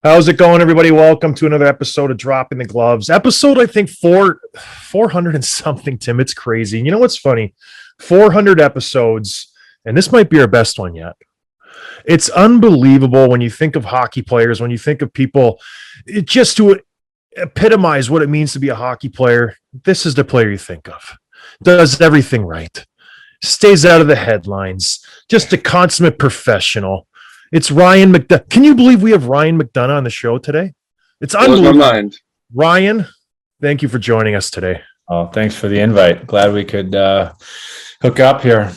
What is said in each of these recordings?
How's it going, everybody? Welcome to another episode of Dropping the Gloves. Episode, I think, 400 and something, Tim. It's crazy. You know what's funny? 400 episodes, and this might be our best one yet. It's unbelievable when you think of hockey players, when you think of people, just to epitomize what it means to be a hockey player, this is the player you think of. Does everything right, stays out of the headlines, just a consummate professional. It's Ryan McDonagh. Can you believe we have Ryan McDonagh on the show today? It's unbelievable. My mind. Ryan, thank you for joining us today. Oh, thanks for the invite. Glad we could hook up here.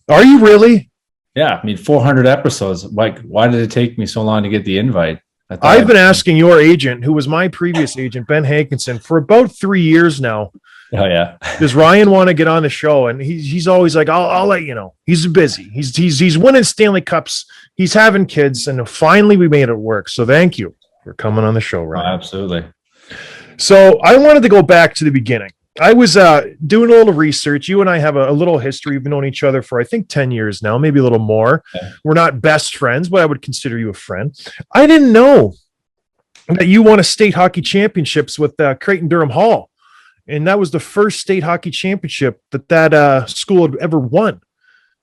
Are you really? Yeah, I mean, 400 episodes. Like, why did it take me so long to get the invite? I've been asking your agent, who was my previous agent, Ben Hankinson, for about 3 years now. Oh yeah. Does Ryan want to get on the show? And he's always like, I'll let you know. He's busy. He's winning Stanley Cups. He's having kids, and finally we made it work. So thank you for coming on the show, Ryan. Oh, absolutely. So I wanted to go back to the beginning. I was doing a little research. You and I have a little history. We've known each other for, I think, 10 years now, maybe a little more. Yeah. We're not best friends, but I would consider you a friend. I didn't know that you won a state hockey championships with Creighton-Durham Hall. And that was the first state hockey championship that school had ever won.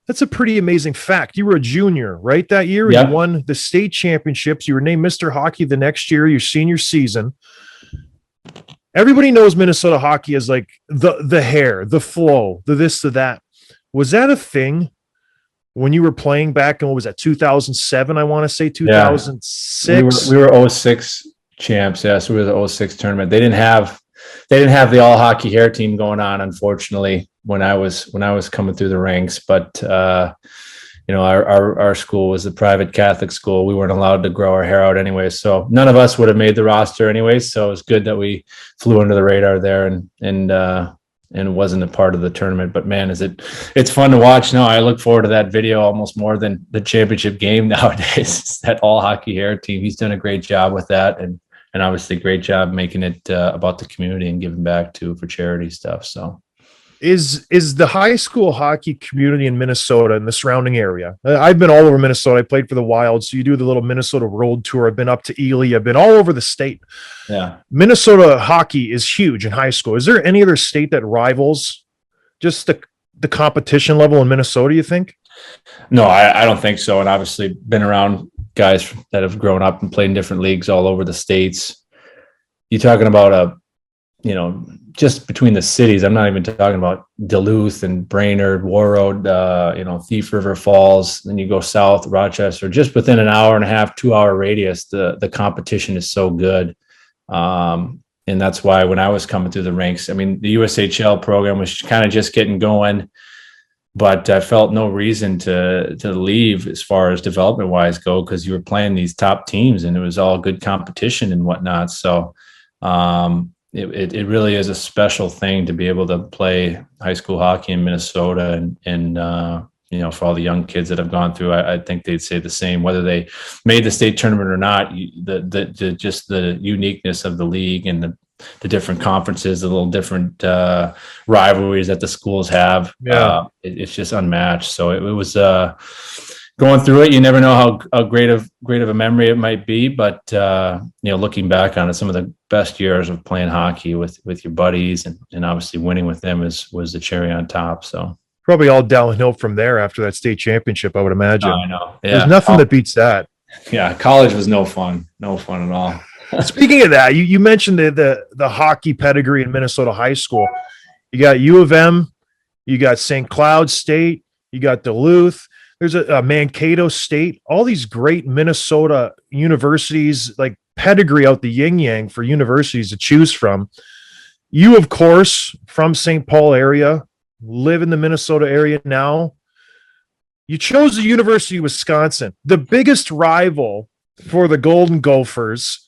That's a pretty amazing fact. You were a junior, right, that year? Yep. You won the state championships. You were named Mr. Hockey the next year, your senior season. Everybody knows Minnesota hockey as like the hair, the flow, the this, the that. Was that a thing when you were playing back in, what was that, 2007, I want to say, 2006? We were 06 champs, yeah, so we were the 06 tournament. They didn't have the all hockey hair team going on, unfortunately, when I was coming through the ranks. But our school was a private Catholic school. We weren't allowed to grow our hair out anyway, so none of us would have made the roster anyway. So it was good that we flew under the radar there and wasn't a part of the tournament. But man, it's fun to watch now. I look forward to that video almost more than the championship game nowadays. That all hockey hair team. He's done a great job with that, and obviously great job making it about the community and giving back for charity stuff. So is the high school hockey community in Minnesota and the surrounding area? I've been all over Minnesota. I played for the Wild. So you do the little Minnesota road tour. I've been up to Ely. I've been all over the state. Yeah. Minnesota hockey is huge in high school. Is there any other state that rivals just the competition level in Minnesota, you think? No, I don't think so. And obviously been around guys that have grown up and played in different leagues all over the states. You're talking about just between the cities. I'm not even talking about Duluth and Brainerd, Warroad, Thief River Falls. Then you go south, Rochester, just within an hour and a half, 2 hour radius, the competition is so good. And that's why when I was coming through the ranks, I mean, the USHL program was kind of just getting going, but I felt no reason to leave as far as development wise go, because you were playing these top teams and it was all good competition and whatnot. So it really is a special thing to be able to play high school hockey in Minnesota, and for all the young kids that have gone through, I think they'd say the same, whether they made the state tournament or not. Just the uniqueness of the league and the different conferences, the little different rivalries that the schools have. Yeah. It's just unmatched. So it was going through it. You never know how great of a memory it might be, but looking back on it, some of the best years of playing hockey with your buddies and obviously winning with them was the cherry on top. So probably all downhill from there after that state championship, I would imagine. I know. Yeah. There's nothing that beats that. Yeah, college was no fun at all. Speaking of that, you mentioned the hockey pedigree in Minnesota high school. You got U of M, you got St. Cloud State, you got Duluth. There's a Mankato State. All these great Minnesota universities, like pedigree out the yin yang for universities to choose from. You, of course, from St. Paul area, live in the Minnesota area now. You chose the University of Wisconsin, the biggest rival for the Golden Gophers.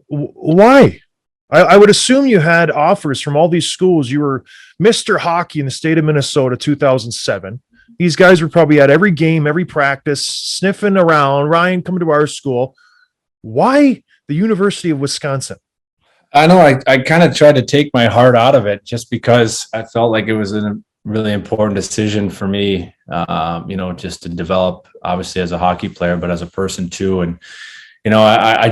Why? I would assume you had offers from all these schools. You were Mr. Hockey in the state of Minnesota 2007. These guys were probably at every game, every practice, sniffing around. Ryan, coming to our school. Why the University of Wisconsin? I know I kind of tried to take my heart out of it just because I felt like it was a really important decision for me, just to develop, obviously as a hockey player, but as a person too. And I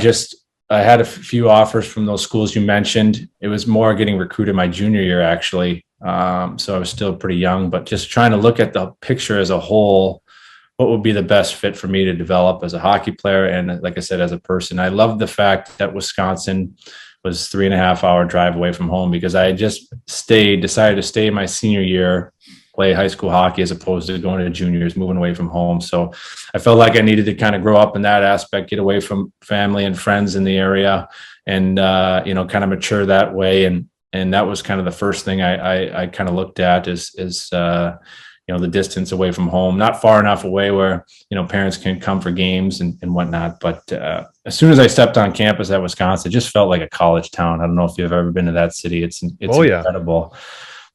had a few offers from those schools you mentioned. It was more getting recruited my junior year, actually. So I was still pretty young, but just trying to look at the picture as a whole. What would be the best fit for me to develop as a hockey player and, like I said, as a person. I love the fact that Wisconsin was 3.5-hour drive away from home, because I just decided to stay my senior year, play high school hockey as opposed to going to juniors, moving away from home. So I felt like I needed to kind of grow up in that aspect, get away from family and friends in the area, and kind of mature that way. And that was kind of the first thing I kind of looked at is the distance away from home, not far enough away where, parents can come for games and whatnot. But as soon as I stepped on campus at Wisconsin, it just felt like a college town. I don't know if you've ever been to that city. It's incredible.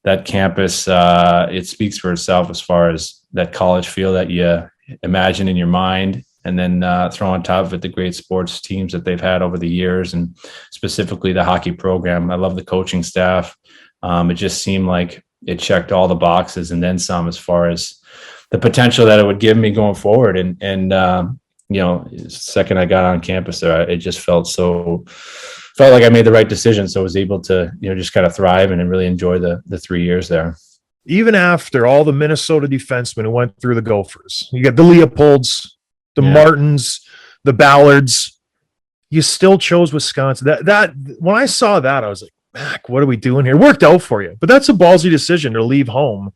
That campus, it speaks for itself as far as that college feel that you imagine in your mind. And then throw on top of it the great sports teams that they've had over the years, and specifically the hockey program. I love the coaching staff. It just seemed like it checked all the boxes and then some, as far as the potential that it would give me going forward. And the second I got on campus there, it just felt like I made the right decision. So I was able to, just kind of thrive and really enjoy the 3 years there. Even after all the Minnesota defensemen who went through the Gophers, you got the Leopolds, the Martins, the Ballards, you still chose Wisconsin. That when I saw that, I was like, Mac, what are we doing here? It worked out for you, but that's a ballsy decision to leave home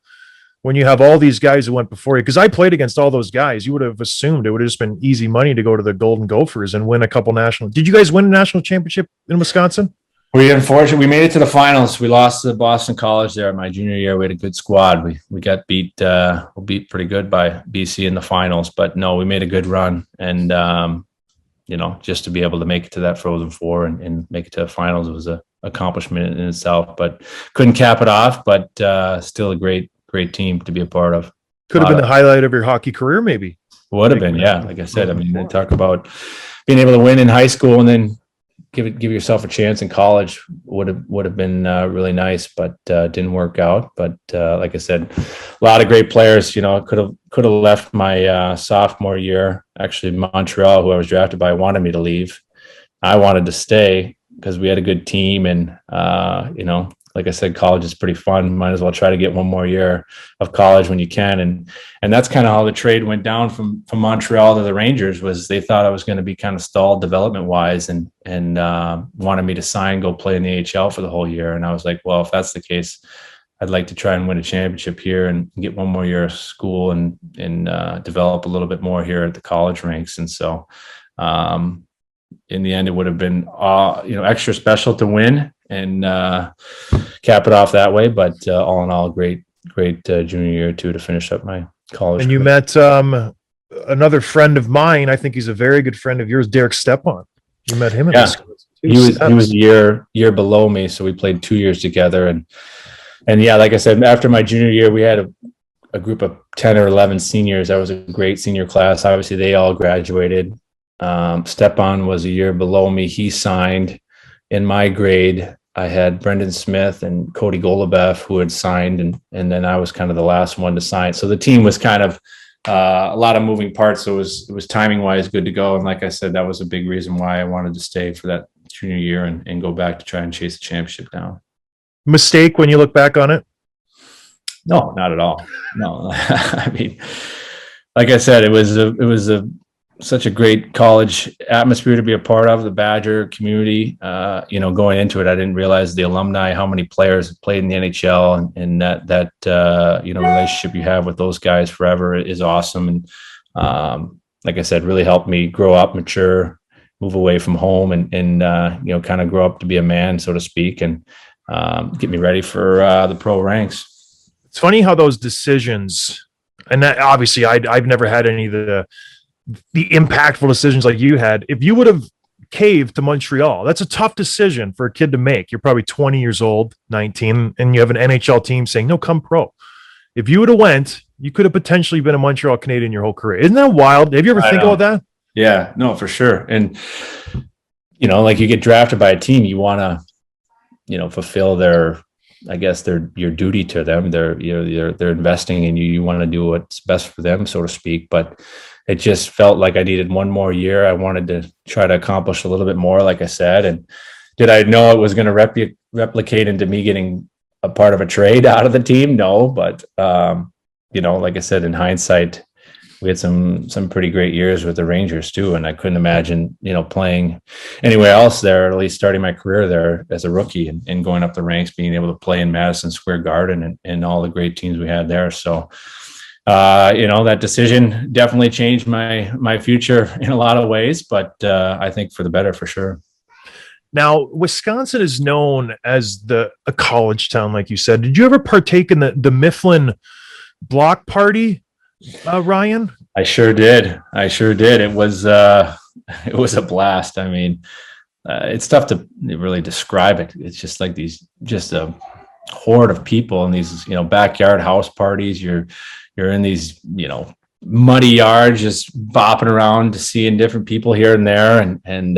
when you have all these guys who went before you. Because I played against all those guys. You would have assumed it would have just been easy money to go to the Golden Gophers and win a couple national. Did you guys win a national championship in Wisconsin? We made it to the finals. We lost to Boston College there my junior year. We had a good squad. We got beat pretty good by BC in the finals, but no, we made a good run. And just to be able to make it to that Frozen Four and make it to the finals was a accomplishment in itself, but couldn't cap it off. But still a great team to be a part of. Could have been the highlight of your hockey career, maybe. Would have been, yeah. Like I said, they talk about being able to win in high school and then give yourself a chance in college would have been really nice, but didn't work out. But like I said, a lot of great players. Could have left my sophomore year. Actually, Montreal, who I was drafted by, wanted me to leave. I wanted to stay because we had a good team, and like I said, college is pretty fun. Might as well try to get one more year of college when you can. And that's kind of how the trade went down from Montreal to the Rangers. Was they thought I was going to be kind of stalled development wise, and wanted me to go play in the AHL for the whole year. And I was like, well, if that's the case, I'd like to try and win a championship here and get one more year of school and develop a little bit more here at the college ranks. And so in the end, it would have been extra special to win and cap it off that way. But all in all, great junior year too to finish up my college. And you met another friend of mine. I think he's a very good friend of yours, Derek Stepan. You met him in high school. He was a year below me, so we played 2 years together. And yeah, like I said, after my junior year, we had a group of 10 or 11 seniors. That was a great senior class. Obviously, they all graduated. Stepan was a year below me. He signed. In my grade, I had Brendan Smith and Cody Golubev who had signed, and then I was kind of the last one to sign. So the team was kind of a lot of moving parts. So it was timing wise good to go. And like I said, that was a big reason why I wanted to stay for that junior year and go back to try and chase the championship down. Mistake when you look back on it? No, not at all. No, I mean, like I said, it was such a great college atmosphere to be a part of, the Badger community. Going into it, I didn't realize the alumni, how many players played in the NHL, and that relationship you have with those guys forever is awesome. And like I said, really helped me grow up, mature, move away from home, and kind of grow up to be a man, so to speak, and get me ready for the pro ranks. It's funny how those decisions, and that obviously I've never had any of the impactful decisions like you had. If you would have caved to Montreal, that's a tough decision for a kid to make. You're probably 20 years old, 19, and you have an NHL team saying, no, come pro. If you would have went, you could have potentially been a Montreal Canadian your whole career. Isn't that wild? Have you ever think about that? Yeah, no, for sure. And, like you get drafted by a team, you want to, fulfill your duty to them. They're investing in you. You want to do what's best for them, so to speak. But it just felt like I needed one more year. I wanted to try to accomplish a little bit more, like I said. And did I know it was going to replicate into me getting a part of a trade out of the team? No, but like I said, in hindsight, we had some pretty great years with the Rangers too, and I couldn't imagine playing anywhere else there, or at least starting my career there as a rookie and going up the ranks, being able to play in Madison Square Garden and all the great teams we had there. So that decision definitely changed my future in a lot of ways, but I think for the better for sure. Now, Wisconsin is known as a college town, like you said. Did you ever partake in the Mifflin block party, Ryan? I sure did. It was a blast. I mean, it's tough to really describe it. It's just like just a horde of people in these, backyard house parties. You're in these, muddy yards, just bopping around, seeing different people here and there. And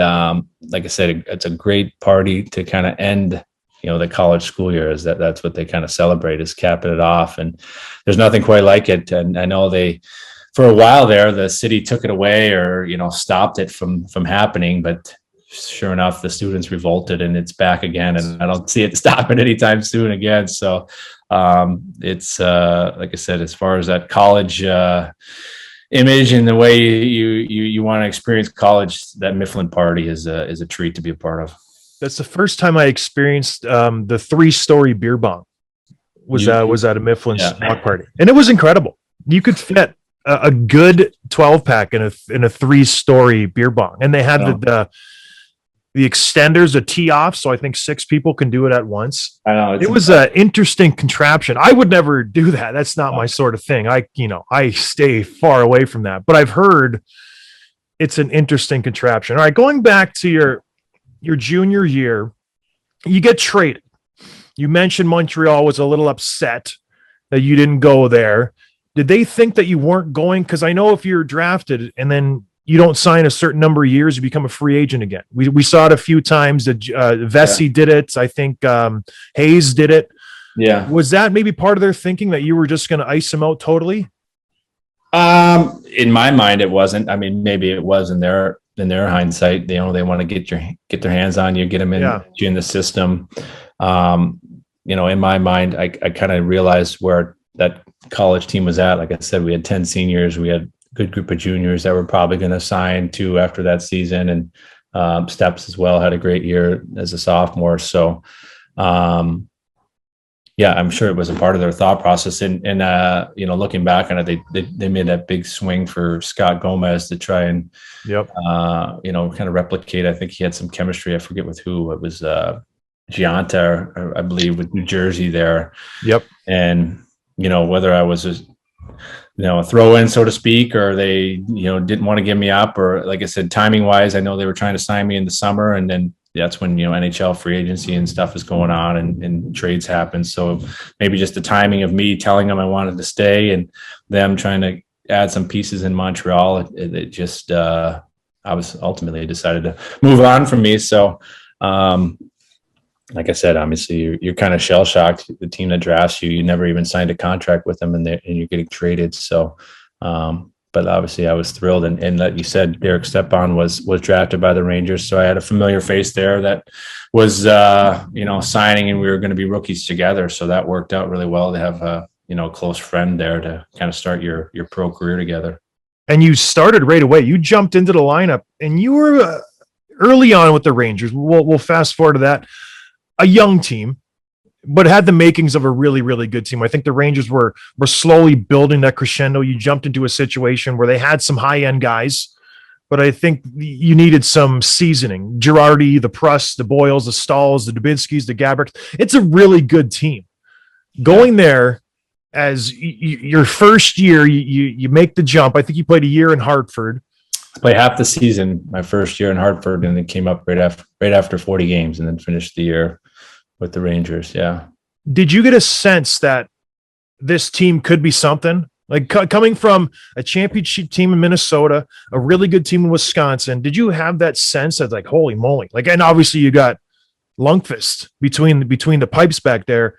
like I said, it's a great party to kind of end, the college school year. Is that's what they kind of celebrate, is capping it off. And there's nothing quite like it. And I know for a while there, the city took it away or, stopped it from happening, but sure enough, the students revolted and it's back again. And I don't see it stopping anytime soon again. So it's like I said, as far as that college image and the way you want to experience college, that Mifflin party is a treat to be a part of. That's the first time I experienced the 3-story beer bong. Was at a Mifflin block party, and it was incredible. You could fit a good 12-pack in a 3-story beer bong, and they had the extenders, the tee off, so I think 6 people can do it at once. I know it was an interesting contraption. I would never do that. That's not my sort of thing. I stay far away from that. But I've heard it's an interesting contraption. All right, going back to your junior year, you get traded. You mentioned Montreal was a little upset that you didn't go there. Did they think that you weren't going? Because I know if you're drafted and then you don't sign a certain number of years, you become a free agent again. We saw it a few times. That Vesey did it. I think Hayes did it. Yeah. Was that maybe part of their thinking that you were just going to ice him out totally? In my mind, it wasn't. I mean, maybe it was in their hindsight. They want to get their hands on you, get them in the system. In my mind, I kind of realized where that college team was at. Like I said, we had 10 seniors. We had good group of juniors that were probably going to sign too after that season. And Steps as well had a great year as a sophomore. So, I'm sure it was a part of their thought process. And looking back on it, they made that big swing for Scott Gomez to try and, kind of replicate. I think he had some chemistry. I forget with who. It was Gianta, I believe, with New Jersey there. Yep. And, whether I was a throw in, so to speak, or they, didn't want to give me up, or like I said, timing wise, I know they were trying to sign me in the summer, and then that's when, NHL free agency and stuff is going on and trades happen. So maybe just the timing of me telling them I wanted to stay and them trying to add some pieces in Montreal, it just, I was ultimately decided to move on from me. So, like I said, obviously you're kind of shell shocked. The team that drafts you, you never even signed a contract with them, and you're getting traded. So, but obviously I was thrilled. And like you said, Derek Stepan was drafted by the Rangers. So I had a familiar face there that was, signing, and we were going to be rookies together. So that worked out really well to have a close friend there to kind of start your pro career together. And you started right away. You jumped into the lineup, and you were early on with the Rangers. We'll fast forward to that. A young team, but had the makings of a really, really good team. I think the Rangers were slowly building that crescendo. You jumped into a situation where they had some high-end guys, but I think you needed some seasoning. Girardi, the Pruss, the Boyles, the Stahls, the Dubinskis, the Gabricks. It's a really good team. Going there as your first year, you make the jump. I think you played a year in Hartford. I played half the season my first year in Hartford, and then came up right after 40 games, and then finished the year with the Rangers. Yeah. Did you get a sense that this team could be something? Like coming from a championship team in Minnesota, a really good team in Wisconsin, did you have that sense of like, holy moly? Like, and obviously you got Lundqvist between the pipes back there.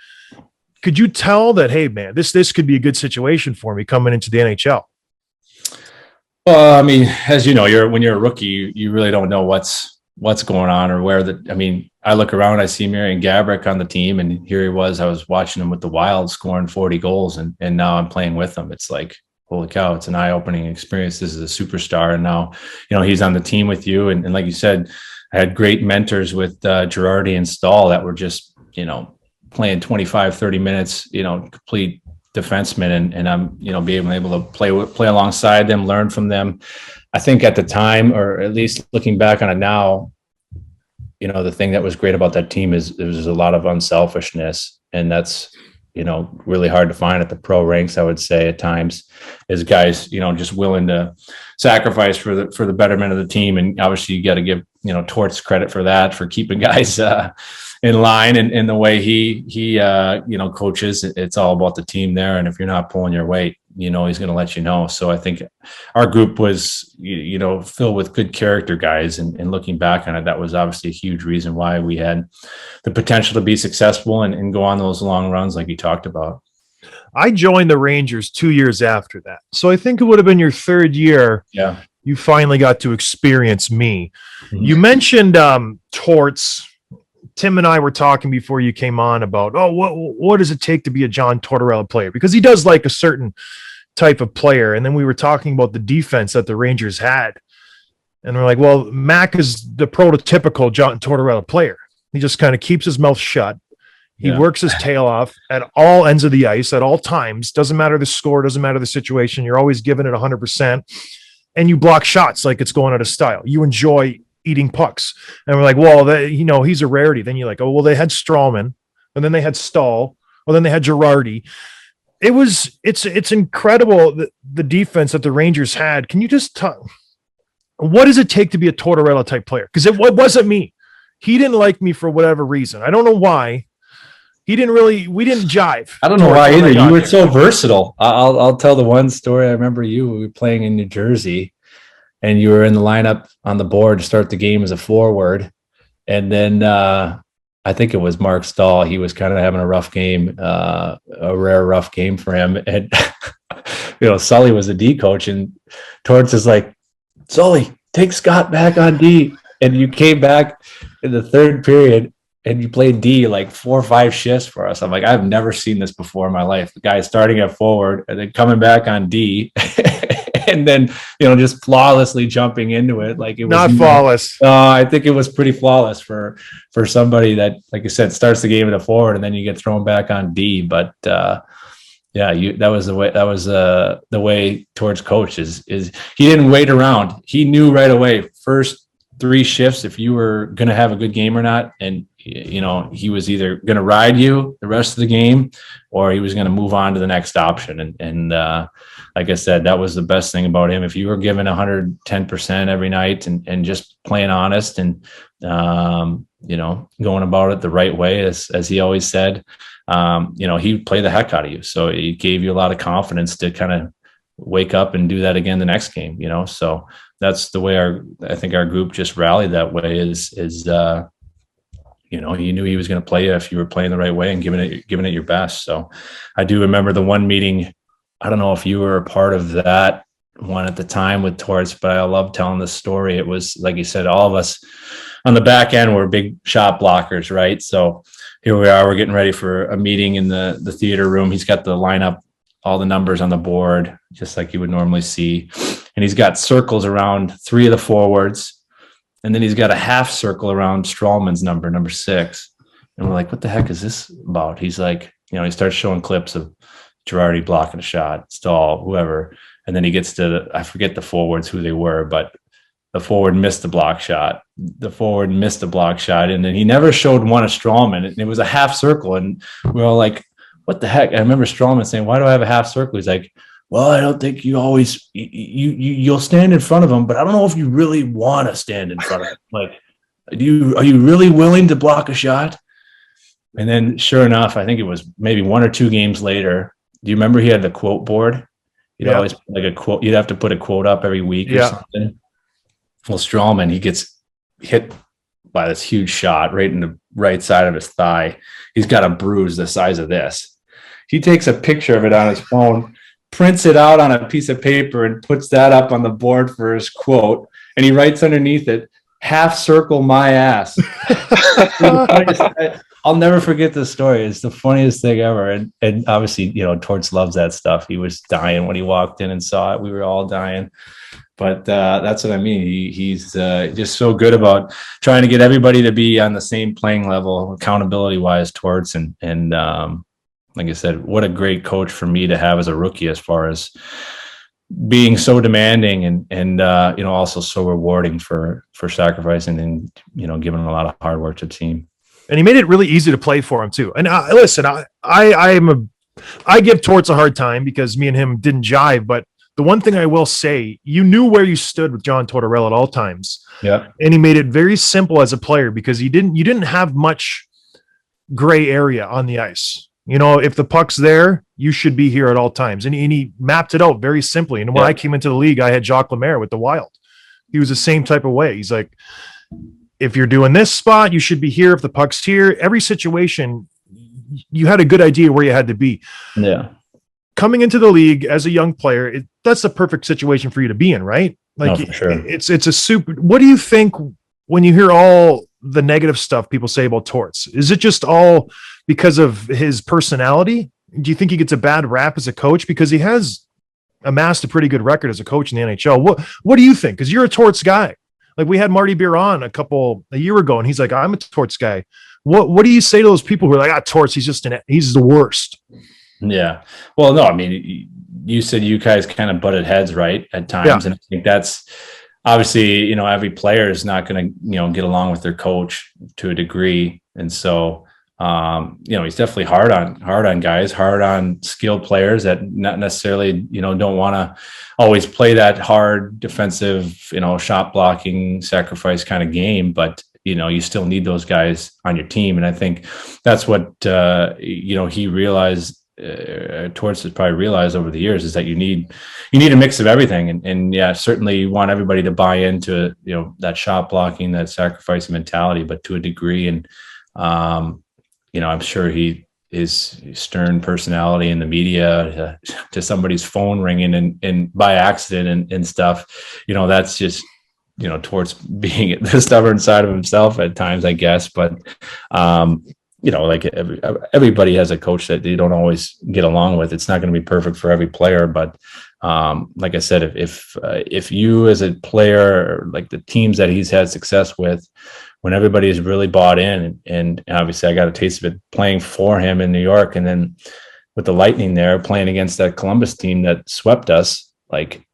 Could you tell that, hey man, this could be a good situation for me coming into the NHL? Well, I mean, as you know, when you're a rookie, you really don't know what's going on or I look around, I see Marian Gaborik on the team, and here he was. I was watching him with the Wild scoring 40 goals, and now I'm playing with him. It's like, holy cow, it's an eye-opening experience. This is a superstar. And now, he's on the team with you. And like you said, I had great mentors with Girardi and Stahl that were just, playing 25, 30 minutes, complete defensemen, and I'm being able to play alongside them, learn from them. I think at the time, or at least looking back on it now, the thing that was great about that team is there was a lot of unselfishness, and that's really hard to find at the pro ranks. I would say at times, is guys just willing to sacrifice for the betterment of the team. And obviously you got to give Torts credit for that, for keeping guys in line, and the way he coaches. It's all about the team there, and if you're not pulling your weight, he's going to let you know. So I think our group was filled with good character guys, and looking back on it, that was obviously a huge reason why we had the potential to be successful and go on those long runs like you talked about. I joined the Rangers 2 years after that, so I think it would have been your third year. Yeah, you finally got to experience me. Mm-hmm. You mentioned Torts. Tim and I were talking before you came on about, what does it take to be a John Tortorella player? Because he does like a certain type of player. And then we were talking about the defense that the Rangers had. And we're like, well, Mac is the prototypical John Tortorella player. He just kind of keeps his mouth shut. He works his tail off at all ends of the ice at all times. Doesn't matter the score, doesn't matter the situation. You're always giving it 100%. And you block shots like it's going out of style. You enjoy eating pucks. And we're like, well, he's a rarity. Then you're like, oh, well, they had Strawman, and then they had Stahl, well, then they had Girardi. It's incredible, the defense that the Rangers had. Can you just what does it take to be a Tortorella type player? Because it wasn't me. He didn't like me for whatever reason. I don't know why. We didn't jive. I don't know why either. You were so versatile. I'll tell the one story. I remember we were playing in New Jersey, and you were in the lineup on the board to start the game as a forward. And then I think it was Mark Stahl. He was kind of having a rough game, a rare rough game for him. And, Sully was the D coach, and Torts is like, Sully, take Scott back on D. And you came back in the third period, and you played D like 4 or 5 shifts for us. I'm like, I've never seen this before in my life. The guy starting at forward and then coming back on D. And then, just flawlessly jumping into it. Like it was not flawless. I think it was pretty flawless for somebody that, like I said, starts the game at a forward and then you get thrown back on D. But that was the way Torts coach is he didn't wait around. He knew right away, first 3 shifts, if you were going to have a good game or not. And, he was either going to ride you the rest of the game, or he was going to move on to the next option. And like I said, that was the best thing about him. If you were given 110% every night and just playing honest and, going about it the right way, as he always said, he'd play the heck out of you. So he gave you a lot of confidence to kind of wake up and do that again the next game, so that's the way I think our group just rallied that way is you knew he was going to play you if you were playing the right way and giving it your best. So I do remember the one meeting. I don't know if you were a part of that one at the time with Torts, but I love telling this story. It was, like you said, all of us on the back end were big shot blockers, right? So here we are, we're getting ready for a meeting in the theater room. He's got the lineup, all the numbers on the board, just like you would normally see. And he's got circles around 3 of the forwards. And then he's got a half circle around Strawman's number 6. And we're like, what the heck is this about? He's like, he starts showing clips of Girardi blocking a shot, Stahl, whoever. And then he gets to, I forget the forwards who they were, but the forward missed the block shot. The forward missed the block shot. And then he never showed one of Strawman. And it was a half circle. And we were all like, what the heck? I remember Strawman saying, why do I have a half circle? He's like, well, I don't think you always, you'll stand in front of him, but I don't know if you really want to stand in front of him. Like, are you really willing to block a shot? And then sure enough, I think it was maybe 1 or 2 games later. Do you remember he had the quote board? You'd always put like a quote. You'd have to put a quote up every week or something. Well, Strawman, he gets hit by this huge shot right in the right side of his thigh. He's got a bruise the size of this. He takes a picture of it on his phone, prints it out on a piece of paper and puts that up on the board for his quote. And he writes underneath it, "half circle my ass." I'll never forget this story. It's the funniest thing ever. And obviously, Torts loves that stuff. He was dying when he walked in and saw it. We were all dying. But that's what I mean. He's just so good about trying to get everybody to be on the same playing level, accountability wise, Torts. And like I said, what a great coach for me to have as a rookie, as far as being so demanding and also so rewarding for sacrificing and giving a lot of hard work to the team. And he made it really easy to play for him too. And listen, I give Torts a hard time because me and him didn't jive. But the one thing I will say, you knew where you stood with John Tortorella at all times. Yeah, and he made it very simple as a player because you didn't have much gray area on the ice. If the puck's there, you should be here at all times. And he mapped it out very simply. And when I came into the league, I had Jacques Lemaire with the Wild. He was the same type of way. He's like, if you're doing this spot, you should be here. If the puck's here, every situation, you had a good idea where you had to be. Yeah. Coming into the league as a young player, that's the perfect situation for you to be in, right? Like, for sure. It's a super. What do you think when you hear all the negative stuff people say about Torts? Is it just all because of his personality? Do you think he gets a bad rap as a coach because he has amassed a pretty good record as a coach in the NHL? What do you think? Because you're a Torts guy. Like, we had Marty Beer on a year ago, and he's like, "I'm a Torts guy." What do you say to those people who are like, Torts, he's the worst? Yeah. Well, no, I mean, you said you guys kind of butted heads, right, at times. Yeah. And I think that's obviously, every player is not going to, get along with their coach to a degree. And so, he's definitely hard on guys, hard on skilled players that not necessarily, don't want to always play that hard defensive, shot blocking, sacrifice kind of game. But, you still need those guys on your team. And I think that's what, he realized, Torts has probably realized over the years, is that you need a mix of everything. And yeah, certainly you want everybody to buy into, that shot blocking, that sacrifice mentality, but to a degree. And, I'm sure his stern personality in the media to somebody's phone ringing and by accident and stuff, that's just, Torts being the stubborn side of himself at times, I guess. But, like everybody has a coach that they don't always get along with. It's not going to be perfect for every player, but like I said, if you as a player, like the teams that he's had success with, when everybody is really bought in, and obviously I got a taste of it playing for him in New York, and then with the Lightning there playing against that Columbus team that swept us, like,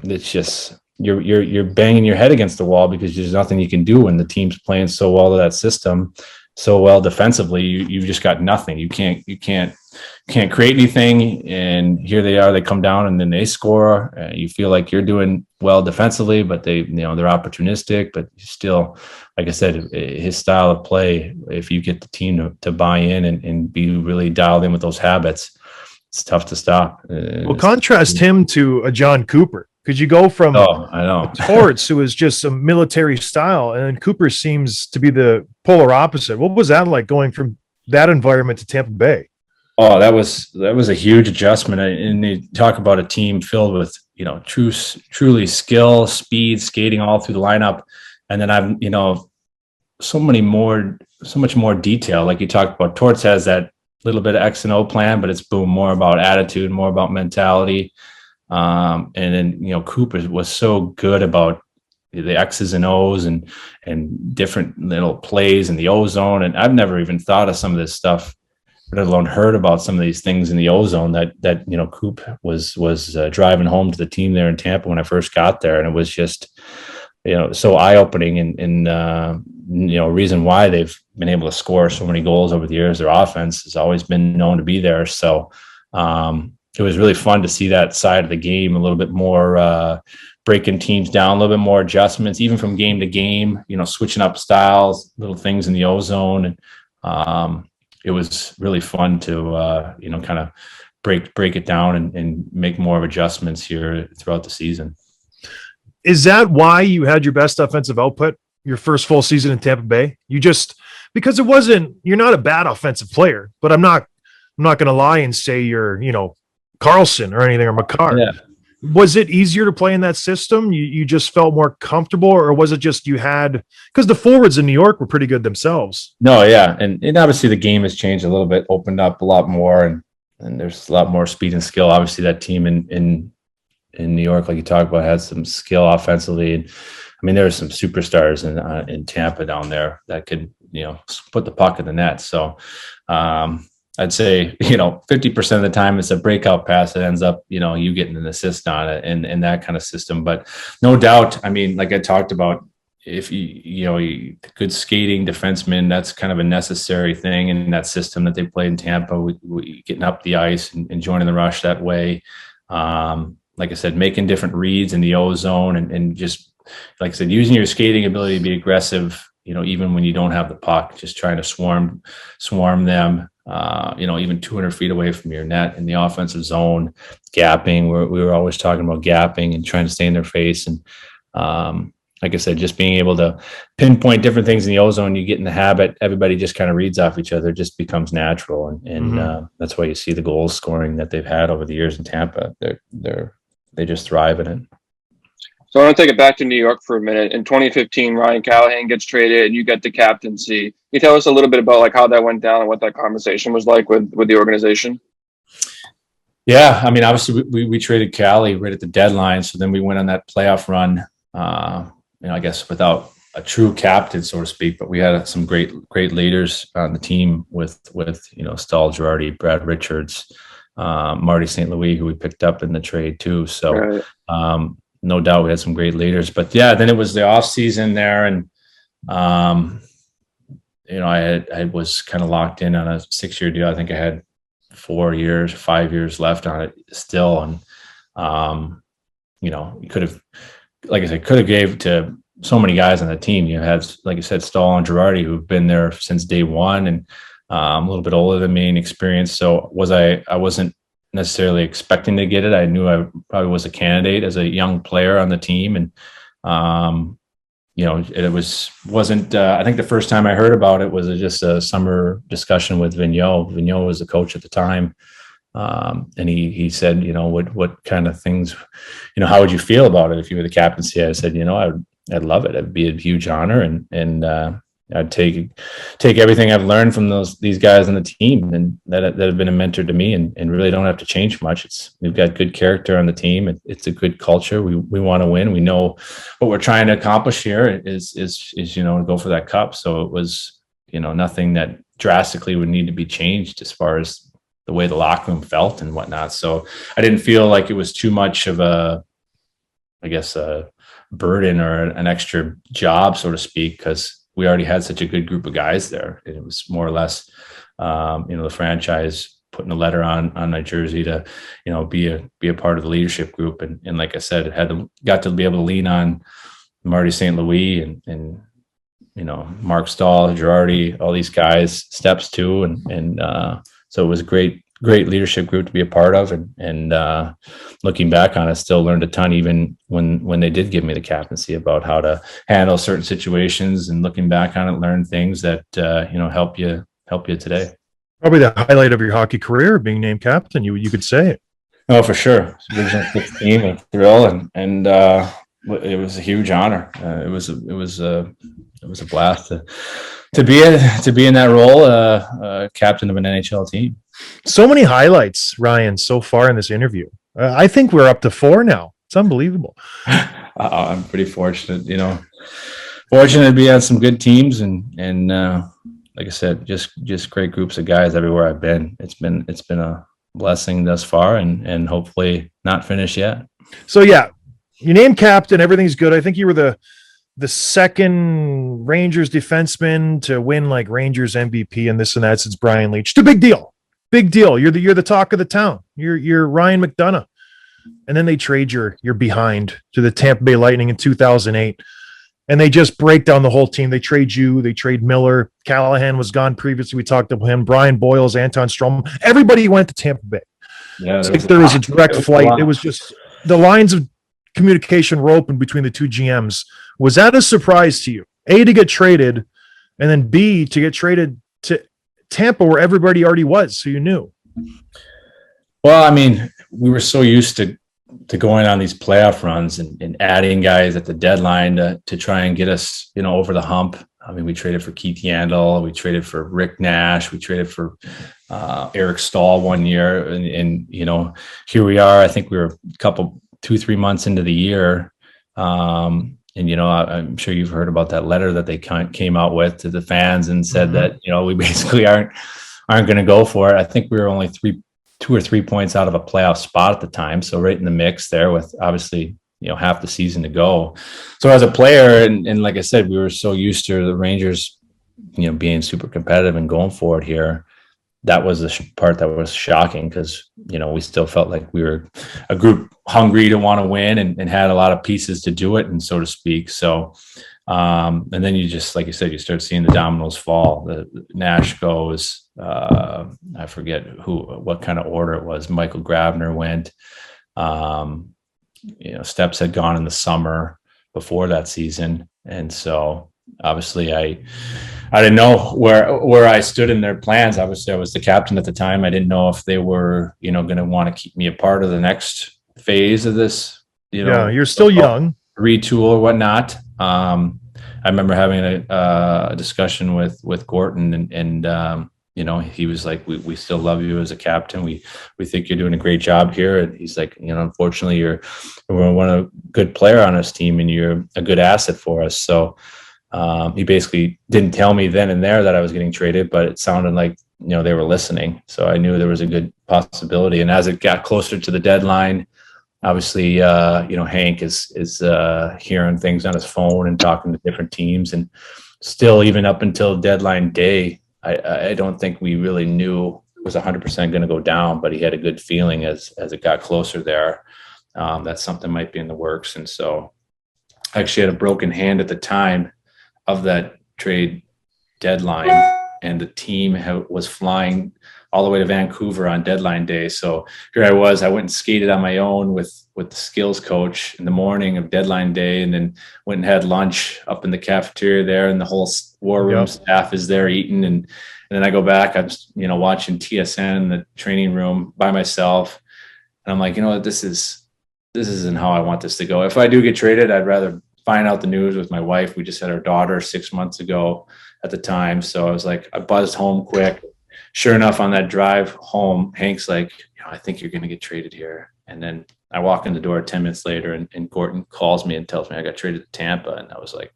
it's just you're banging your head against the wall because there's nothing you can do when the team's playing so well to that system, so well defensively. You've just got nothing. You can't create anything, and here they come down and then they score. You feel like you're doing well defensively, but they're opportunistic. But still, like I said, his style of play, if you get the team to buy in and be really dialed in with those habits, it's tough to stop. Well, contrast him to a John Cooper. Could you go from Torts, who is just a military style, and then Cooper seems to be the polar opposite? What was that like going from that environment to Tampa Bay? Oh, that was a huge adjustment. And you talk about a team filled with, truly skill, speed, skating all through the lineup. And then I've, so much more detail. Like you talked about, Torts has that little bit of X and O plan, but it's more about attitude, more about mentality. And then, Cooper was so good about the X's and O's and different little plays in the ozone. And I've never even thought of some of this stuff, let alone heard about some of these things in the ozone that Coop was driving home to the team there in Tampa when I first got there. And it was just, so eye-opening and reason why they've been able to score so many goals over the years. Their offense has always been known to be there. So, it was really fun to see that side of the game a little bit more, breaking teams down, a little bit more adjustments, even from game to game, switching up styles, little things in the ozone. And it was really fun to, kind of break it down and make more of adjustments here throughout the season. Is that why you had your best offensive output your first full season in Tampa Bay? Because you're not a bad offensive player, but I'm not going to lie and say you're, Carlson or anything, or McCarr. Yeah. Was it easier to play in that system? You just felt more comfortable, or was it just you had, because the forwards in New York were pretty good themselves? No, yeah. And obviously the game has changed a little bit, opened up a lot more, and there's a lot more speed and skill. Obviously that team in New York, like you talked about, had some skill offensively. And I mean, there were some superstars in Tampa down there that could, put the puck in the net. So I'd say, 50% of the time it's a breakout pass that ends up, you getting an assist on it and that kind of system. But no doubt, I mean, like I talked about, if good skating defenseman, that's kind of a necessary thing in that system that they played in Tampa. We getting up the ice and joining the rush that way. Like I said, making different reads in the O zone and just, like I said, using your skating ability to be aggressive, even when you don't have the puck, just trying to swarm them, even 200 feet away from your net in the offensive zone, gapping. We were always talking about gapping and trying to stay in their face. And like I said, just being able to pinpoint different things in the O zone, you get in the habit, everybody just kind of reads off each other, just becomes natural. And that's why you see the goals scoring that they've had over the years in Tampa. They just thrive in it. So I want to take it back to New York for a minute. In 2015, Ryan Callahan gets traded and you get the captaincy. Can you tell us a little bit about like how that went down and what that conversation was like with the organization? Yeah, I mean, obviously we traded Callie right at the deadline. So then we went on that playoff run, I guess without a true captain, so to speak, but we had some great leaders on the team with Stahl, Girardi, Brad Richards, Marty St. Louis, who we picked up in the trade too. So, right. No doubt we had some great leaders, but yeah, then it was the off season there. And, I was kind of locked in on a 6-year deal. I think I had 5 years left on it still. And, you could have, like I said, gave to so many guys on the team. You had, like you said, Stahl and Girardi, who've been there since day one and a little bit older than me in experience. So I wasn't necessarily expecting to get it. I knew I probably was a candidate as a young player on the team. And, it wasn't, I think the first time I heard about it was just a summer discussion with Vigneault. Vigneault was the coach at the time. And he said, what kind of things, how would you feel about it if you were the captaincy? I said, I'd love it. It'd be a huge honor. And I'd take everything I've learned from these guys on the team and that have been a mentor to me and really don't have to change much. We've got good character on the team. It's a good culture. We want to win. We know what we're trying to accomplish here is to go for that cup. So it was, nothing that drastically would need to be changed as far as the way the locker room felt and whatnot. So I didn't feel like it was too much of a burden or an extra job, so to speak, because we already had such a good group of guys there. It was more or less, the franchise putting a letter on my jersey to, be a part of the leadership group. And like I said, it got to be able to lean on Marty St. Louis and Mark Stahl, Girardi, all these guys, Steps too. And so it was a great leadership group to be a part of. And looking back on it, still learned a ton, even when they did give me the captaincy, about how to handle certain situations, and looking back on it, learn things that, help you today. Probably the highlight of your hockey career, being named captain. You could say it. Oh, for sure. Original 16, a thrill. And it was a huge honor. It was a blast to be in that role, captain of an NHL team. So many highlights, Ryan, so far in this interview. I think we're up to 4 now. It's unbelievable. I'm pretty fortunate, fortunate to be on some good teams and like I said, just great groups of guys everywhere I've been. It's been a blessing thus far and hopefully not finished yet. So yeah, you named captain, everything's good. I think you were the second Rangers defenseman to win like Rangers MVP and this and that since Brian Leetch. It's a big deal. Big deal. You're the talk of the town. You're Ryan McDonagh. And then they trade your behind to the Tampa Bay Lightning in 2008. And they just break down the whole team. They trade you. They trade Miller. Callahan was gone previously. We talked about him. Brian Boyles, Anton Strom. Everybody went to Tampa Bay. Yeah, it's like there was a direct flight. It was just the lines of communication were open between the two GMs. Was that a surprise to you? A, to get traded, and then B, to get traded to Tampa where everybody already was, so you knew. Well, I mean, we were so used to going on these playoff runs and adding guys at the deadline to try and get us, over the hump. I mean, we traded for Keith Yandel, we traded for Rick Nash, we traded for Eric Stahl one year, and here we are. I think we were 2-3 months into the year, and I'm sure you've heard about that letter that they came out with to the fans and said that we basically aren't going to go for it. I think we were only 2 or 3 points out of a playoff spot at the time, so right in the mix there with obviously half the season to go. So as a player, and like I said, we were so used to the Rangers being super competitive and going for it here. That was the part that was shocking, because we still felt like we were a group hungry to want to win and had a lot of pieces to do it, and so to speak. So and then you just, like you said, you start seeing the dominoes fall. The Nash goes, I forget what kind of order it was. Michael Grabner went. Steps had gone in the summer before that season, and so obviously I didn't know where I stood in their plans. Obviously, I was the captain at the time. I didn't know if they were going to want to keep me a part of the next phase of this. You're still young. Retool or whatnot. I remember having a discussion with Gorton, and he was like, we still love you as a captain. We think you're doing a great job here. And he's like, unfortunately, you're a good player on this team, and you're a good asset for us. So he basically didn't tell me then and there that I was getting traded, but it sounded like they were listening. So I knew there was a good possibility. And as it got closer to the deadline, obviously, Hank is hearing things on his phone and talking to different teams, and still, even up until deadline day, I don't think we really knew it was 100% going to go down, but he had a good feeling as it got closer there that something might be in the works. And so I actually had a broken hand at the time of that trade deadline, and the team was flying all the way to Vancouver on deadline day. So here I was, I went and skated on my own with the skills coach in the morning of deadline day, and then went and had lunch up in the cafeteria there, and the whole war room staff is there eating. And then I go back, I'm, watching TSN in the training room by myself. And I'm like, this isn't how I want this to go. If I do get traded, I'd rather find out the news with my wife. We just had our daughter 6 months ago at the time. So I was like, I buzzed home quick. Sure enough, on that drive home, Hank's like, I think you're going to get traded here. And then I walk in the door 10 minutes later, and Gorton calls me and tells me I got traded to Tampa. And I was like,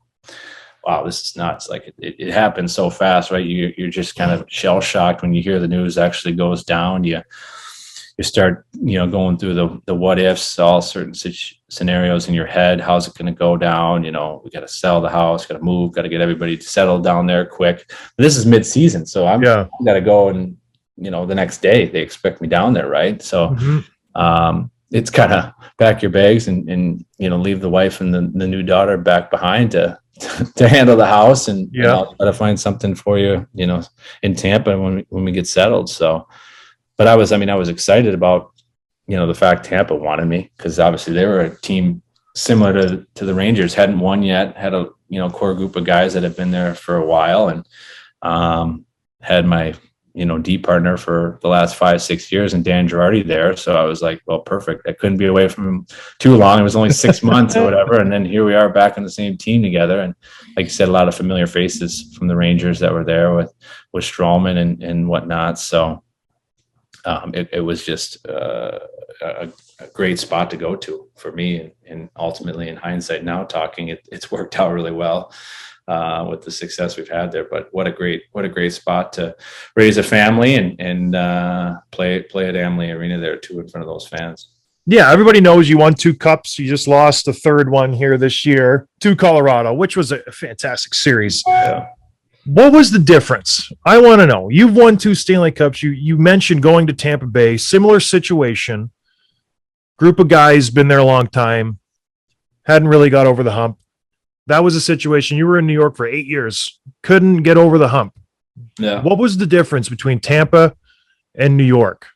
wow, this is nuts. Like it happened so fast, right? You're just kind of shell shocked when you hear the news actually goes down. You start, going through the what ifs, all certain scenarios in your head. How's it going to go down? We got to sell the house, got to move, got to get everybody settled down there quick. But this is mid-season, so I got to go, and the next day they expect me down there, right? So it's kind of pack your bags and leave the wife and the new daughter back behind to handle the house, and I'll try to find something for you, in Tampa when we get settled. So. But I was excited about, the fact Tampa wanted me, because obviously they were a team similar to the Rangers, hadn't won yet, had a, core group of guys that have been there for a while, and had my, D partner for the last 5-6 years, and Dan Girardi there. So I was like, well, perfect. I couldn't be away from him too long. It was only 6 months or whatever. And then here we are back on the same team together. And like you said, a lot of familiar faces from the Rangers that were there with Stroman and whatnot. So it was just a great spot to go to for me, and ultimately, in hindsight, now talking, it's worked out really well with the success we've had there. But what a great spot to raise a family and play at Amalie Arena there too, in front of those fans. Yeah, everybody knows you won 2 cups. You just lost the third one here this year to Colorado, which was a fantastic series. Yeah. What was the difference? I want to know. You've won 2 Stanley Cups. You mentioned going to Tampa Bay, similar situation. Group of guys, been there a long time, hadn't really got over the hump. That was a situation. You were in New York for 8 years, couldn't get over the hump. Yeah. What was the difference between Tampa and New York?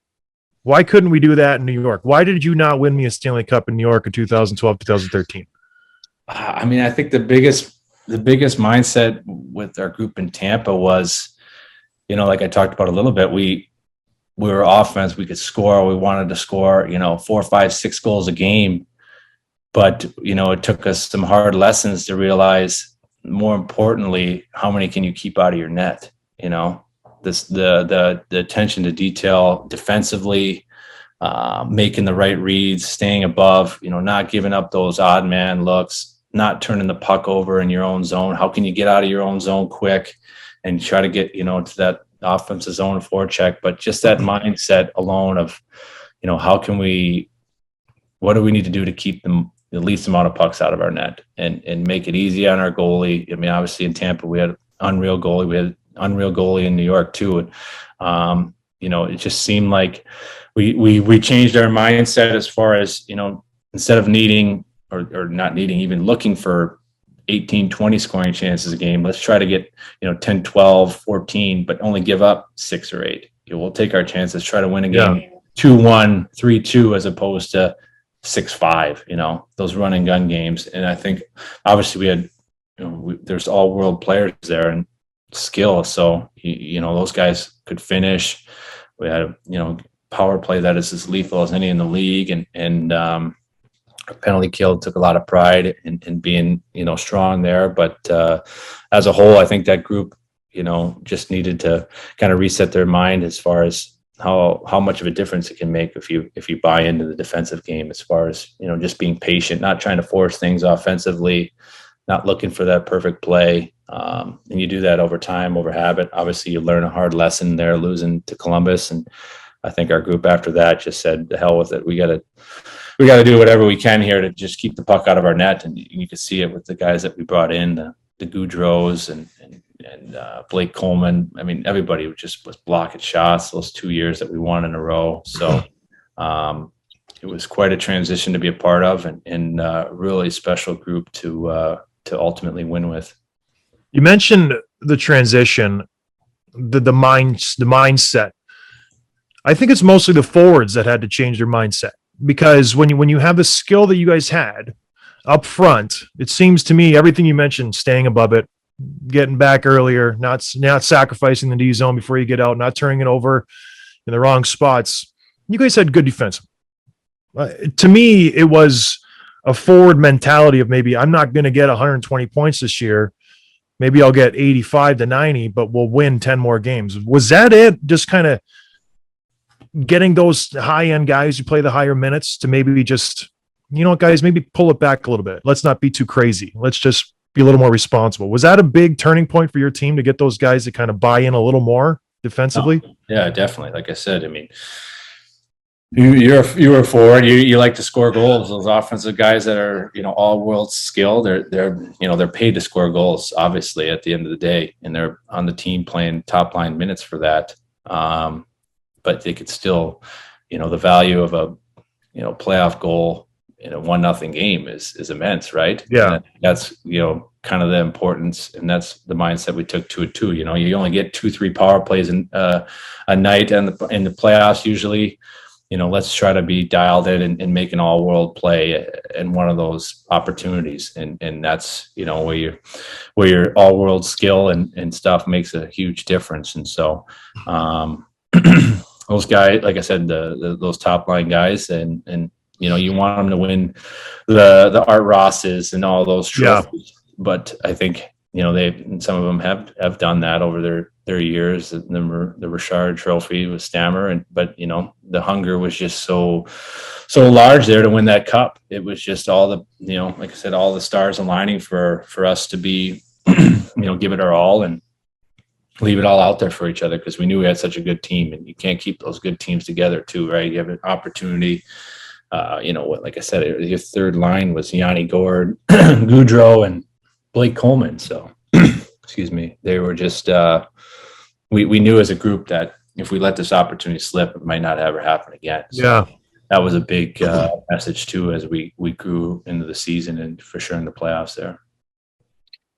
Why couldn't we do that in New York? Why did you not win me a Stanley Cup in New York in 2012, 2013? I think the biggest mindset with our group in Tampa was, like I talked about a little bit, we we were offense. We could score. We wanted to score, 4, 5, 6 goals a game. But, it took us some hard lessons to realize, more importantly, how many can you keep out of your net? The attention to detail defensively, making the right reads, staying above, not giving up those odd man looks, not turning the puck over in your own zone. How can you get out of your own zone quick and try to get, to that offensive zone forecheck? But just that mindset alone of, what do we need to do to keep the least amount of pucks out of our net and make it easy on our goalie? I mean, obviously in Tampa, we had unreal goalie. We had unreal goalie in New York too. It just seemed like we changed our mindset as far as, instead of needing or not needing, even looking for 18, 20 scoring chances a game, let's try to get, 10, 12, 14, but only give up 6 or 8. We'll take our chances, try to win a game 2-1, 3-2, as opposed to 6-5, those run and gun games. And I think obviously we had, there's all world players there and skill. So, those guys could finish. We had, power play that is as lethal as any in the league. And penalty kill took a lot of pride in being, strong there. But as a whole, I think that group, just needed to kind of reset their mind as far as how much of a difference it can make if you buy into the defensive game, as far as, just being patient, not trying to force things offensively, not looking for that perfect play. And you do that over time, over habit. Obviously you learn a hard lesson there, losing to Columbus. And I think our group after that just said, the hell with it. We got to do whatever we can here to just keep the puck out of our net. And you can see it with the guys that we brought in, the Goudreaus and Blake Coleman. I mean, everybody was blocking shots those 2 years that we won in a row. So it was quite a transition to be a part of, and a really special group to ultimately win with. You mentioned the transition, the mindset. I think it's mostly the forwards that had to change their mindset, because when you have the skill that you guys had up front, it seems to me everything you mentioned, staying above it, getting back earlier, not sacrificing the D zone before you get out, not turning it over in the wrong spots. You guys had good defense. To me, it was a forward mentality of, maybe I'm not going to get 120 points this year. Maybe I'll get 85 to 90, but we'll win 10 more games. Was that it? Just kind of getting those high-end guys who play the higher minutes to maybe just, guys, maybe pull it back a little bit. Let's not be too crazy. Let's just be a little more responsible. Was that a big turning point for your team to get those guys to kind of buy in a little more defensively? Oh, yeah, definitely. Like I said, I mean, you're a forward. You like to score goals. Those offensive guys that are, all world skill, they're paid to score goals, obviously, at the end of the day, and they're on the team playing top line minutes for that. But they could still, the value of a, playoff goal in a 1-0 game is immense, right? Yeah. And that's, kind of the importance, and that's the mindset we took to it too. You only get 2-3 power plays in a night in the playoffs usually. Let's try to be dialed in and make an all-world play in one of those opportunities. And that's, where your all-world skill and stuff makes a huge difference. And so those guys, like I said, those top-line guys, and you want them to win the Art Rosses and all those trophies. Yeah. But I think, some of them have done that over their years. The Richard Trophy with Stammer, but the hunger was just so large there to win that cup. It was just all the, like I said, all the stars aligning for us to be, give it our all and leave it all out there for each other, because we knew we had such a good team, and you can't keep those good teams together too, right? You have an opportunity. Like I said, your third line was Yanni Gord, Goudreau, and Blake Coleman. So, excuse me, they were just, we knew as a group that if we let this opportunity slip, it might not ever happen again. So yeah. That was a big message too, as we grew into the season and for sure in the playoffs there.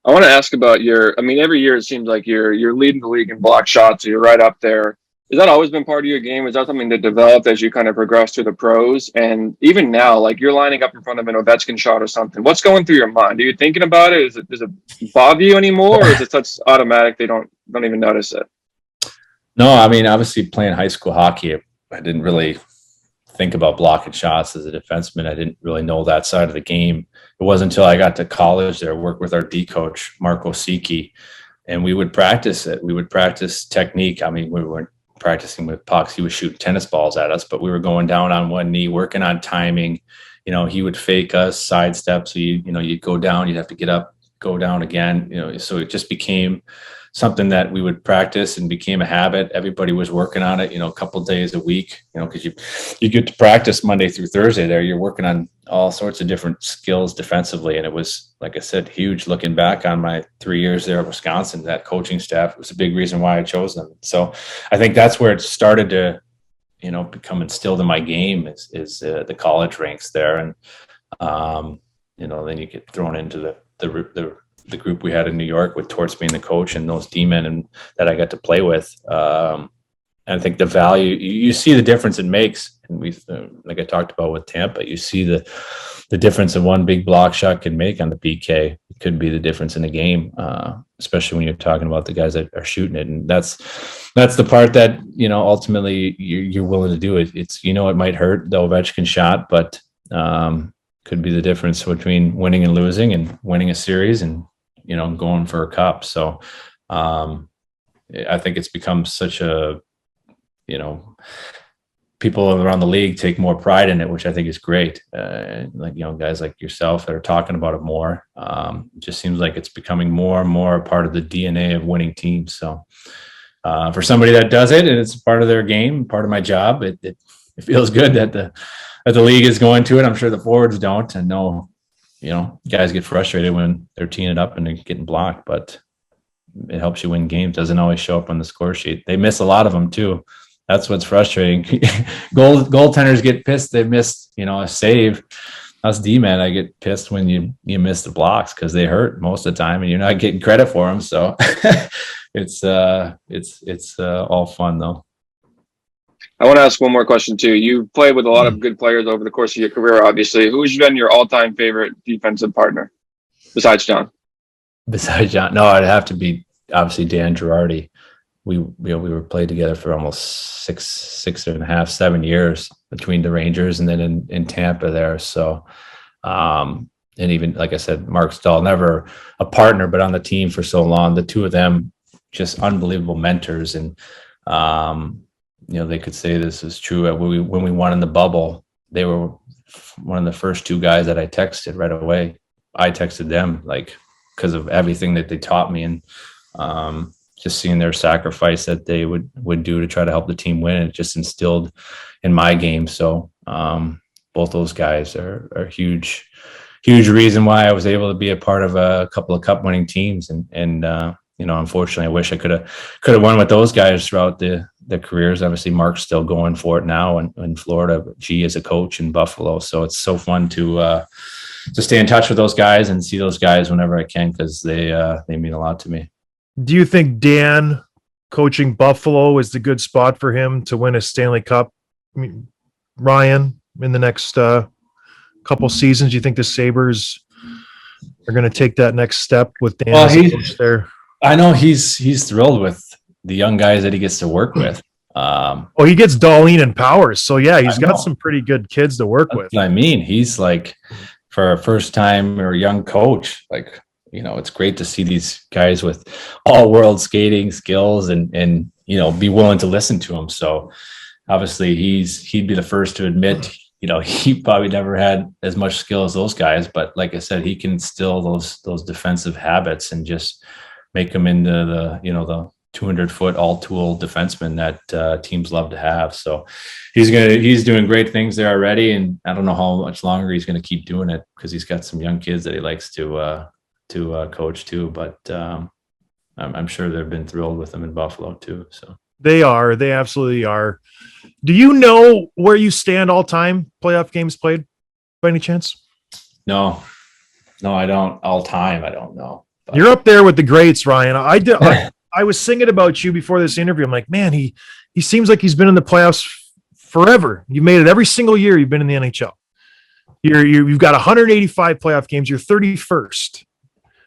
I want to ask about every year it seems like you're leading the league in block shots, so you're right up there. Has that always been part of your game? Is that something that developed as you kind of progress through the pros? And even now, like, you're lining up in front of an Ovechkin shot or something, what's going through your mind? Are you thinking about it? Does it bother you anymore, or is it such automatic they don't even notice it? No, I mean, obviously playing high school hockey, I didn't really think about blocking shots as a defenseman. I didn't really know that side of the game. It wasn't until I got to college there, worked with our D coach, Marco Siki, and we would practice it. We would practice technique. I mean, we weren't practicing with pucks. He was shooting tennis balls at us, but we were going down on one knee, working on timing. You know, he would fake us, sidestep. So you'd go down, you'd have to get up, go down again. You know, so it just became something that we would practice and became a habit. Everybody was working on it, a couple of days a week, because you get to practice Monday through Thursday there. You're working on all sorts of different skills defensively. And it was, like I said, huge looking back on my 3 years there at Wisconsin. That coaching staff was a big reason why I chose them. So I think that's where it started to, become instilled in my game is the college ranks there. And, then you get thrown into the group we had in New York with Torts being the coach and those D-men and that I got to play with. And I think the value, you see the difference it makes. And like I talked about with Tampa, you see the difference in one big block shot can make on the PK. It could be the difference in a game, especially when you're talking about the guys that are shooting it. And that's the part that, ultimately you're willing to do it. It's, it might hurt the Ovechkin shot, but could be the difference between winning and losing and winning a series and, going for a cup. So I think it's become such a, people around the league take more pride in it, which I think is great. Guys like yourself that are talking about it more. It just seems like it's becoming more and more a part of the DNA of winning teams. So for somebody that does it and it's part of their game, part of my job, it feels good that the league is going to it. I'm sure the forwards don't, and no, guys get frustrated when they're teeing it up and they're getting blocked, but it helps you win games. Doesn't always show up on the score sheet. They miss a lot of them too. That's what's frustrating. Goaltenders get pissed. They missed, a save. Us D-men, I get pissed when you miss the blocks because they hurt most of the time and you're not getting credit for them. So it's all fun though. I want to ask one more question too. You've played with a lot of good players over the course of your career, obviously. Who's been your all-time favorite defensive partner besides John? Besides John, no, it'd have to be obviously Dan Girardi. We were played together for almost 6.5, 7 years between the Rangers and then in Tampa there. So, and even like I said, Mark Stahl, never a partner, but on the team for so long. The two of them, just unbelievable mentors, and they could say this is true. When we won in the bubble, they were one of the first two guys that I texted right away. I texted them because of everything that they taught me, and just seeing their sacrifice that they would do to try to help the team win. It just instilled in my game. So both those guys are huge reason why I was able to be a part of a couple of cup winning teams. And unfortunately, I wish I could have won with those guys throughout their careers. Obviously, Mark's still going for it now in Florida. G as a coach in Buffalo. So it's so fun to stay in touch with those guys and see those guys whenever I can, because they mean a lot to me. Do you think Dan coaching Buffalo is the good spot for him to win a Stanley Cup? I mean, Ryan, in the next couple seasons, do you think the Sabres are going to take that next step with Dan as a coach there? I know he's thrilled with the young guys that he gets to work with. He gets Darlene and Powers. So, yeah, he's got some pretty good kids to work with. I mean, he's for a first time or young coach, it's great to see these guys with all world skating skills and be willing to listen to him. So obviously he'd be the first to admit, he probably never had as much skill as those guys, but like I said, he can instill those defensive habits and just make them into the 200-foot all-tool defenseman that teams love to have. So he's doing great things there already, and I don't know how much longer he's going to keep doing it because he's got some young kids that he likes to coach too. But I'm sure they've been thrilled with him in Buffalo too. So they absolutely are. Do you know where you stand all time playoff games played by any chance? No, I don't. All time, I don't know. But you're up there with the greats, Ryan. I was singing about you before this interview. I'm like, man, he seems like he's been in the playoffs forever. You made it every single year you've been in the NHL. You've got 185 playoff games. You're 31st.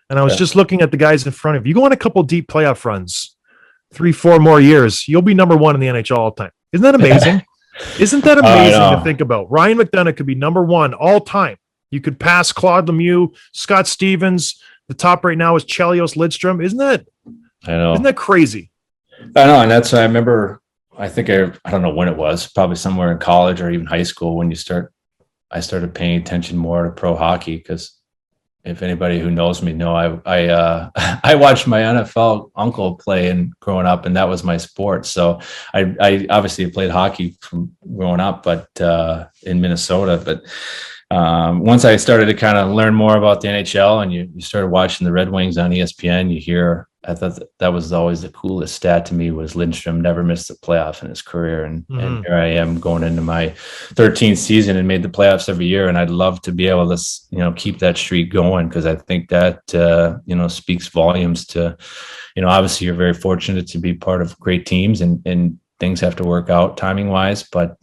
And I was just looking at the guys in front of you. You go on a couple deep playoff runs. 3-4 more years, you'll be number one in the NHL all time. Isn't that amazing? Isn't that amazing to think about? Ryan McDonagh could be number one all time. You could pass Claude Lemieux, Scott Stevens. The top right now is Chelios Lidstrom. Isn't that crazy? I know, and that's I remember. I think I don't know when it was. Probably somewhere in college or even high school when I started paying attention more to pro hockey because if anybody who knows me know, I watched my NFL uncle play and growing up, and that was my sport. So I obviously played hockey from growing up, but in Minnesota. But once I started to kind of learn more about the NHL, and you started watching the Red Wings on ESPN, you hear. I thought that was always the coolest stat to me was Lindstrom never missed a playoff in his career. And here I am going into my 13th season and made the playoffs every year. And I'd love to be able to, keep that streak going because I think that, speaks volumes to, obviously you're very fortunate to be part of great teams and things have to work out timing wise, but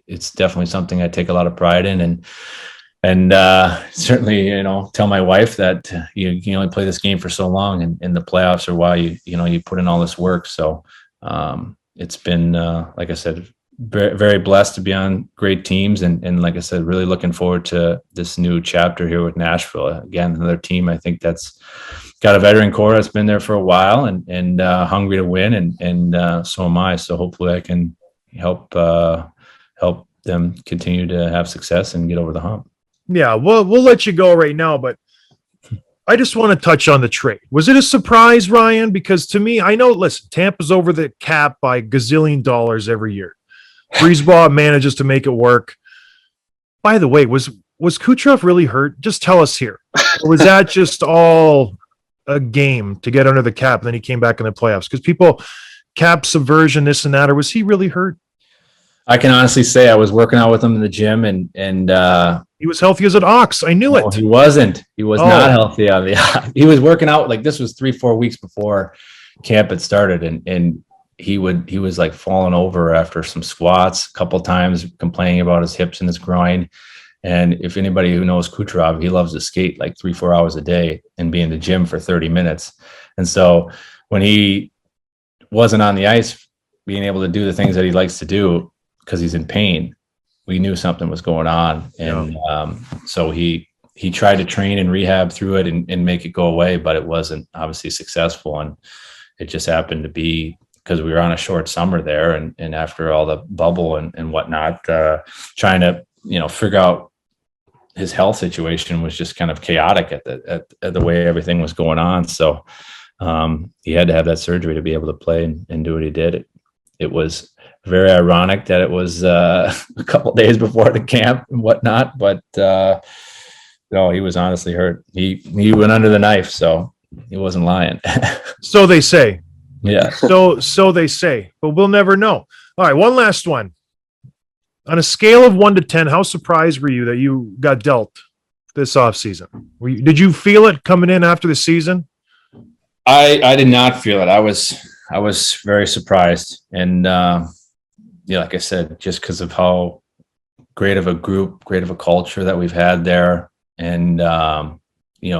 it's definitely something I take a lot of pride in. And certainly, tell my wife that you can only play this game for so long, and the playoffs are why you put in all this work. So it's been, like I said, very, very blessed to be on great teams, and like I said, really looking forward to this new chapter here with Nashville. Again, another team I think that's got a veteran core that's been there for a while and hungry to win, and so am I. So hopefully, I can help them continue to have success and get over the hump. Yeah, we'll let you go right now, but I just want to touch on the trade. Was it a surprise, Ryan? Because to me, I know, listen, Tampa's over the cap by gazillion dollars every year. Breezeball manages to make it work. By the way, was Kucherov really hurt? Just tell us here. Or was that just all a game to get under the cap, and then he came back in the playoffs? Because people, cap subversion, this and that, or was he really hurt? I can honestly say I was working out with him in the gym and he was healthy as an ox. I knew it. He wasn't. He was not healthy on the. He was working out like this was 3-4 weeks before camp had started, and he was like falling over after some squats a couple times, complaining about his hips and his groin. And if anybody who knows Kucherov, he loves to skate like 3-4 hours a day and be in the gym for 30 minutes. And so when he wasn't on the ice, being able to do the things that he likes to do because he's in pain, we knew something was going on. And so he tried to train and rehab through it and make it go away, but it wasn't obviously successful. And it just happened to be because we were on a short summer there. And after all the bubble and whatnot, trying to, figure out his health situation was just kind of chaotic at the way everything was going on. So he had to have that surgery to be able to play and do what he did. It was very ironic that it was a couple of days before the camp and whatnot, but no, he was honestly hurt. He went under the knife, so he wasn't lying. So they say. Yeah. So they say, but we'll never know. All right, one last one. On a scale of 1 to 10, how surprised were you that you got dealt this offseason? Did you feel it coming in after the season? I did not feel it. I was very surprised, and like I said, just because of how great of a group, great of a culture that we've had there, and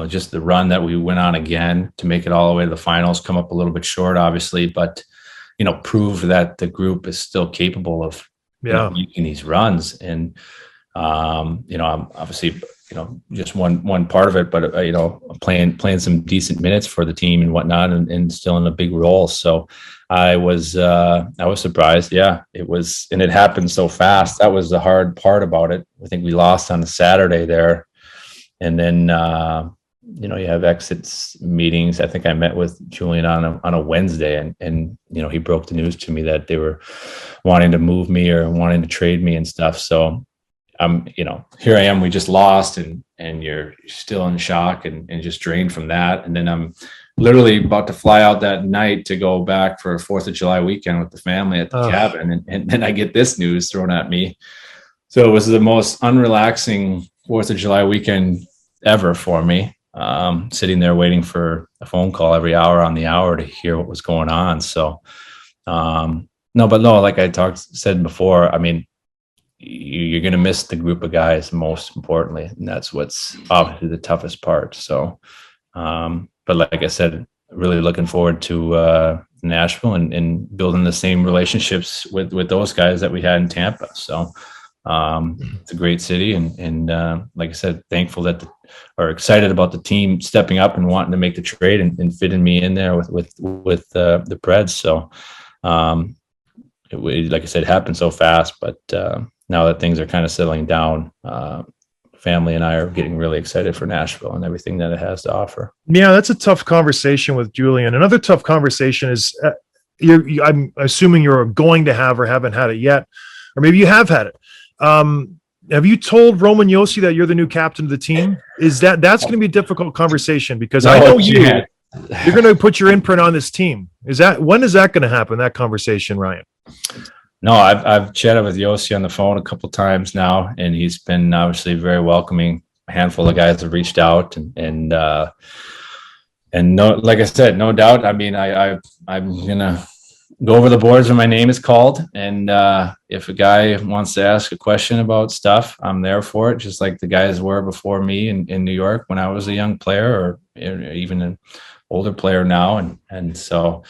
just the run that we went on again to make it all the way to the finals, come up a little bit short, obviously, but prove that the group is still capable of making these runs. And I'm obviously just one part of it, but playing some decent minutes for the team and whatnot, and still in a big role. So I was surprised. Yeah, it was, and it happened so fast. That was the hard part about it. I think we lost on a Saturday there, and then you have exits meetings. I think I met with Julian on a Wednesday, and he broke the news to me that they were wanting to move me or wanting to trade me and stuff. So here I am, we just lost, and you're still in shock and just drained from that. And then I'm literally about to fly out that night to go back for a 4th of July weekend with the family at the cabin. And then I get this news thrown at me. So it was the most unrelaxing 4th of July weekend ever for me. Sitting there waiting for a phone call every hour on the hour to hear what was going on. So, like I said before, I mean, you're going to miss the group of guys most importantly, and that's what's obviously the toughest part. So but like I said, really looking forward to Nashville and building the same relationships with those guys that we had in Tampa. So it's a great city, and like I said, thankful or excited about the team stepping up and wanting to make the trade and fitting me in there with the Preds. So like I said, happened so fast, but now that things are kind of settling down, family and I are getting really excited for Nashville and everything that it has to offer. Yeah, that's a tough conversation with Julian. Another tough conversation is I'm assuming you're going to have or haven't had it yet, or maybe you have had it. Have you told Roman Josi that you're the new captain of the team? That's going to be a difficult conversation because I know you're going to put your imprint on this team. When is that going to happen? That conversation, Ryan? No, I've chatted with Josi on the phone a couple times now, and he's been obviously very welcoming. A handful of guys have reached out, and no, like I said, no doubt. I mean, I'm gonna go over the boards when my name is called, and if a guy wants to ask a question about stuff, I'm there for it. Just like the guys were before me in New York when I was a young player, or even an older player now, and so.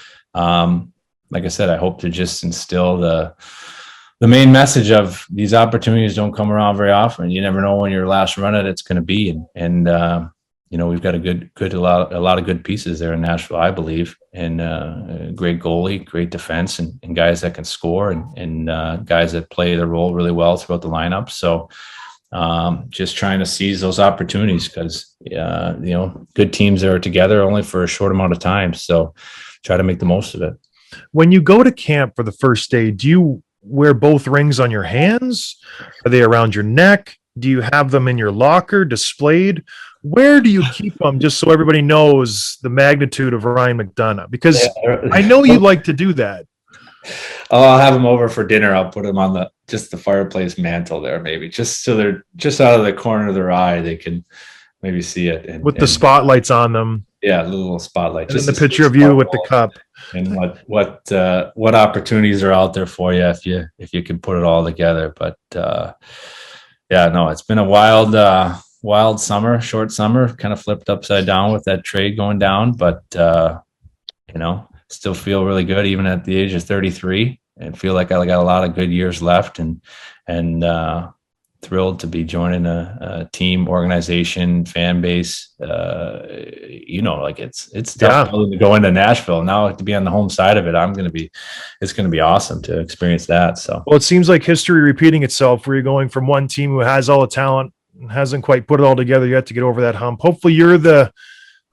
Like I said, I hope to just instill the main message of these opportunities don't come around very often. You never know when your last run at it's going to be. And we've got a lot of good pieces there in Nashville, I believe, and a great goalie, great defense, and guys that can score and guys that play their role really well throughout the lineup. So just trying to seize those opportunities because, good teams are together only for a short amount of time. So try to make the most of it. When you go to camp for the first day, do you wear both rings on your hands? Are they around your neck? Do you have them in your locker displayed? Where do you keep them just so everybody knows the magnitude of Ryan McDonagh? Because I know you like to do that. I'll have them over for dinner. I'll put them on the fireplace mantle there, maybe just so they're just out of the corner of their eye. They can maybe see it with the spotlights on them. Yeah, a little spotlight. Just the picture of you with the cup. And what opportunities are out there for you if you can put it all together. But it's been a wild summer, short summer, kind of flipped upside down with that trade going down. But still feel really good even at the age of 33, and feel like I got a lot of good years left, and thrilled to be joining a team, organization, fan base. It's tough to go into Nashville now to be on the home side of it. It's going to be awesome to experience that. So, well, it seems like history repeating itself where you're going from one team who has all the talent and hasn't quite put it all together yet to get over that hump. Hopefully you're the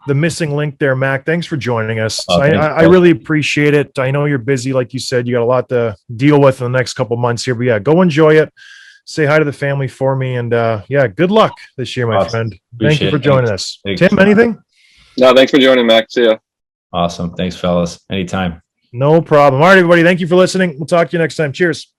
missing link there, Mac. Thanks for joining us. I really appreciate it. I know you're busy. Like you said, you got a lot to deal with in the next couple months here, but go enjoy it. Say hi to the family for me, and good luck this year, my friend. Thank you for joining us. Thanks. Tim, anything? No, thanks for joining, Mac. See ya. Awesome. Thanks, fellas. Anytime. No problem. All right, everybody. Thank you for listening. We'll talk to you next time. Cheers.